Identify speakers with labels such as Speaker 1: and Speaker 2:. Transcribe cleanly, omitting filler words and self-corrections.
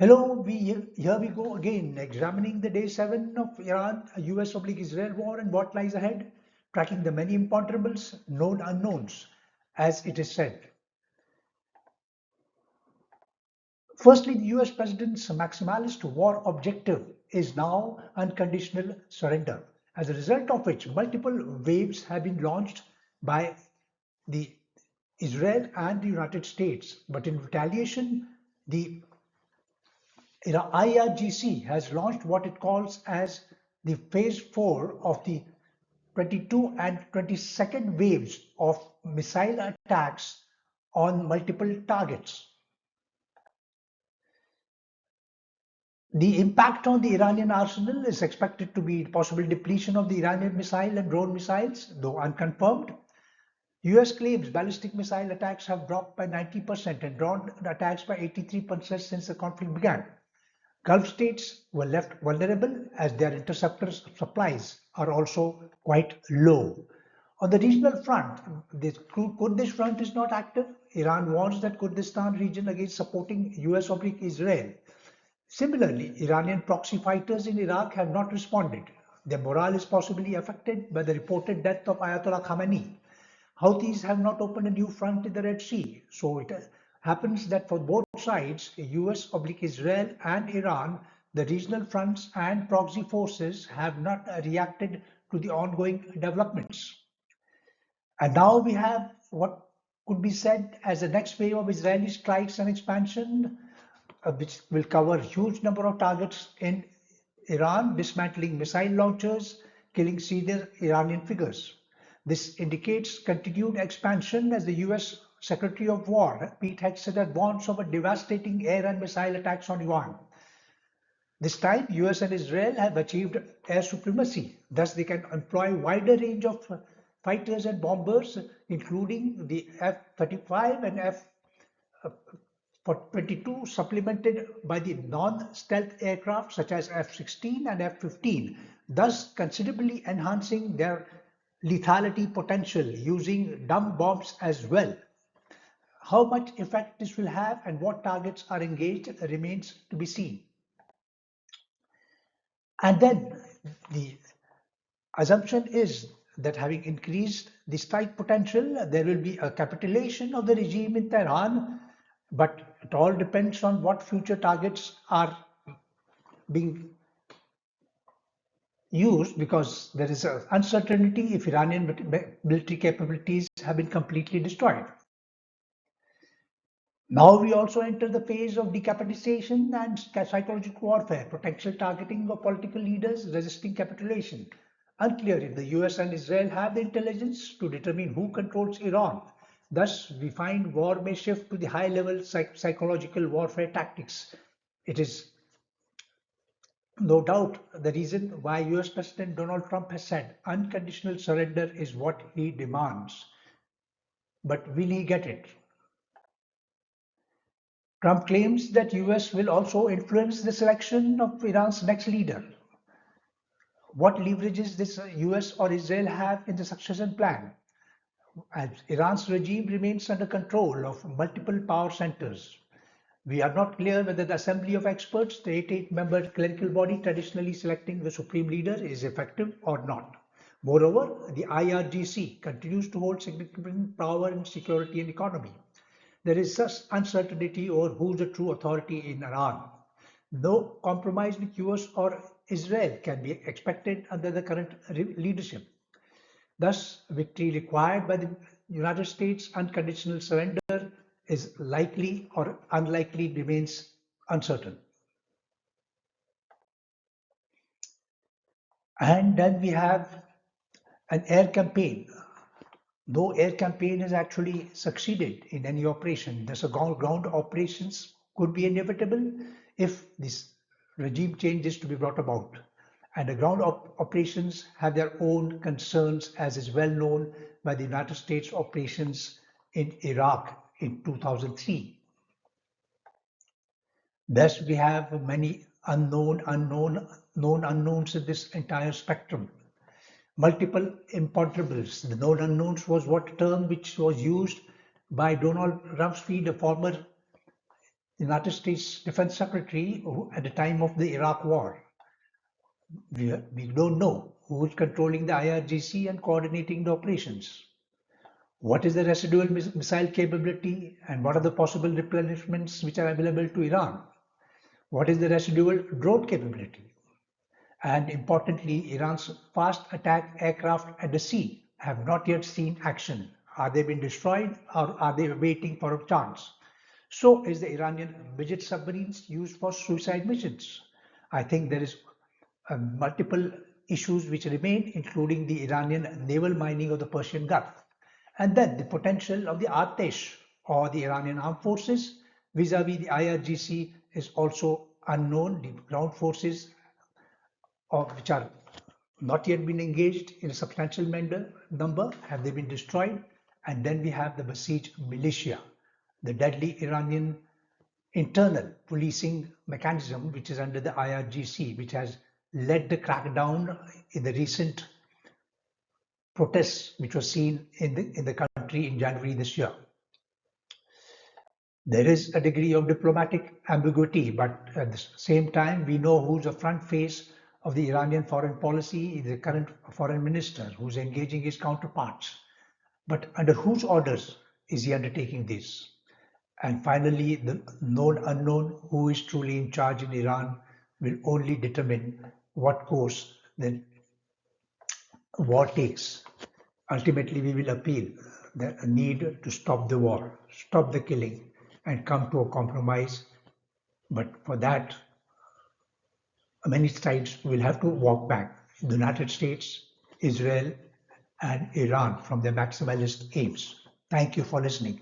Speaker 1: Hello, here we go again, examining the day 7 of Iran, US/Israel war and what lies ahead, tracking the many imponderables, known unknowns, as it is said. Firstly, the US President's maximalist war objective is now unconditional surrender, as a result of which multiple waves have been launched by the Israel and the United States. But in retaliation, the IRGC has launched what it calls as the phase 4 of the 22 and 22nd waves of missile attacks on multiple targets. The impact on the Iranian arsenal is expected to be possible depletion of the Iranian missile and drone missiles, though unconfirmed. US claims ballistic missile attacks have dropped by 90% and drone attacks by 83% since the conflict began. Gulf states were left vulnerable as their interceptor supplies are also quite low. On the regional front, the Kurdish front is not active. Iran warns that Kurdistan region against supporting US/Israel. Similarly, Iranian proxy fighters in Iraq have not responded. Their morale is possibly affected by the reported death of Ayatollah Khamenei. Houthis have not opened a new front in the Red Sea, so it happens that for both sides, US/Israel and Iran, the regional fronts and proxy forces have not reacted to the ongoing developments. And now we have what could be said as the next wave of Israeli strikes and expansion, which will cover a huge number of targets in Iran, dismantling missile launchers, killing senior Iranian figures. This indicates continued expansion as the US Secretary of War, Pete Hegseth, had warned of a devastating air and missile attacks on Iran. This time, US and Israel have achieved air supremacy. Thus, they can employ a wider range of fighters and bombers, including the F-35 and F-22, supplemented by the non-stealth aircraft such as F-16 and F-15, thus considerably enhancing their lethality potential using dumb bombs as well. How much effect this will have and what targets are engaged remains to be seen. And then the assumption is that having increased the strike potential, there will be a capitulation of the regime in Tehran, but it all depends on what future targets are being used, because there is an uncertainty if Iranian military capabilities have been completely destroyed. Now we also enter the phase of decapitation and psychological warfare, potential targeting of political leaders resisting capitulation. Unclear if the US and Israel have the intelligence to determine who controls Iran. Thus, we find war may shift to the high-level psychological warfare tactics. It is no doubt the reason why US President Donald Trump has said unconditional surrender is what he demands. But will he get it? Trump claims that US will also influence the selection of Iran's next leader. What leverages this US or Israel have in the succession plan? As Iran's regime remains under control of multiple power centers. We are not clear whether the assembly of experts, the 88-member clerical body traditionally selecting the supreme leader, is effective or not. Moreover, the IRGC continues to hold significant power in security and economy. There is such uncertainty over who is the true authority in Iran. No compromise with US or Israel can be expected under the current leadership. Thus, victory required by the United States unconditional surrender is likely or unlikely remains uncertain. And then we have an air campaign. No air campaign has actually succeeded in any operation. Thus, ground operations could be inevitable if this regime change is to be brought about. And the ground operations have their own concerns, as is well known by the United States operations in Iraq in 2003. Thus, we have many known unknowns in this entire spectrum. Multiple imponderables. The known unknowns was what term which was used by Donald Rumsfeld, a former United States Defense Secretary at the time of the Iraq War. We don't know who is controlling the IRGC and coordinating the operations. What is the residual missile capability and what are the possible replenishments which are available to Iran? What is the residual drone capability? And importantly, Iran's fast attack aircraft at the sea have not yet seen action. Are they being destroyed or are they waiting for a chance? So is the Iranian midget submarines used for suicide missions? I think there is multiple issues which remain, including the Iranian naval mining of the Persian Gulf. And then the potential of the Artesh or the Iranian armed forces vis-a-vis the IRGC is also unknown. The ground forces which are not yet been engaged in a substantial number, have they been destroyed? And then we have the Basij militia, the deadly Iranian internal policing mechanism, which is under the IRGC, which has led the crackdown in the recent protests which were seen in the country in January this year. There is a degree of diplomatic ambiguity, but at the same time, we know who's the front face of the Iranian foreign policy, the current foreign minister, who's engaging his counterparts. But under whose orders is he undertaking this? And finally, the known unknown, who is truly in charge in Iran, will only determine what course the war takes. Ultimately, we will appeal the need to stop the war, stop the killing, and come to a compromise. But for that, many sides will have to walk back. The United States, Israel, and Iran from their maximalist aims. Thank you for listening.